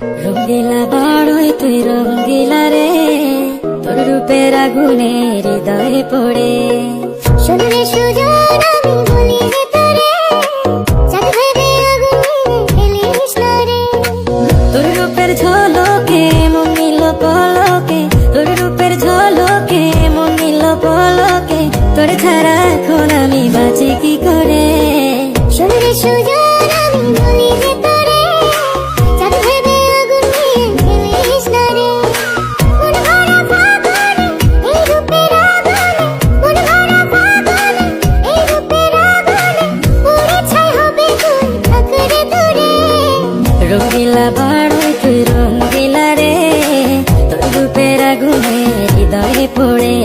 রঙ্গিলা বড়ই তুই রঙ্গিলা রে, তোর রূপের আগুনে হৃদয়ে পড়ে। শুনলে সুজন আমি বলি যে তোরে, চাঁদ ভেবে আগুন নিয়ে ফেলিস না রে। তোর রূপের ঝলকে মন নিল পলকে, তোর রূপের ঝলকে মন নিল পলকে, তোর ছাড়া এখন আমি বাঁচি কি করে। শুনলে সুজন আমি বলি যে তোরে, চাঁদ ভেবে আগুন নিয়ে ফেলিস না রে। মন ভরা ফাগুনে এই রূপের আগুনে, মন ভরা ফাগুনে এই রূপের আগুনে, পুড়ে ছাই হবে তুই থাক রে দূরে। রঙ্গিলা বড়ই তুই রঙ্গিলা রে, তোর রূপের আগুনে হৃদয়ে পড়ে।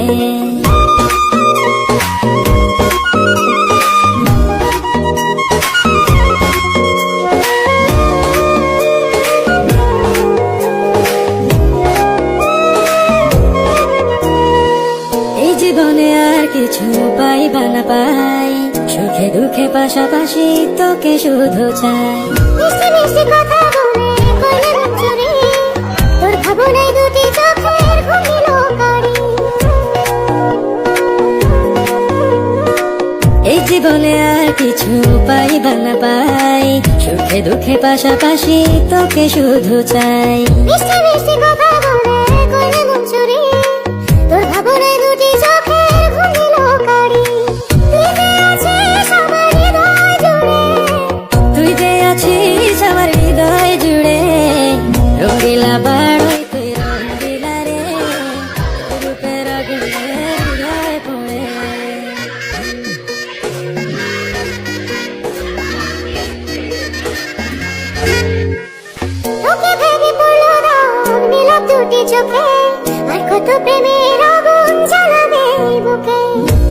এই জীবনে আর কিছু পাইবা না পাই, সুখে দুঃখে পাশাপাশি তোকে শুধু চাই। মিষ্টি মিষ্টি কথা বলে করলে রূপ চুরি, তোর ভাবনায় দুটি চোখের ঘুমিল কারি। এই জীবনে আর কিছু পাইবা না পাই, সুখে দুঃখে পাশাপাশি তোকে শুধু চাই। মিষ্টি মিষ্টি কথা বলে করলে রূপ চুরি, তোর ভাবনায় দুটি চোখের ঘুমিল কারি। তুই যে আছিস আমার হৃদয় জুড়ে, তুই যে আছিস আমার হৃদয় জুড়ে। রঙ্গিলা বড়ই তুই রঙ্গিলা রে, তোর রূপের আগুনে হৃদয়ে পড়ে। তোকে ভেবে পড়লো রং নীলাভ দুটি চোখে, আর কত প্রেমের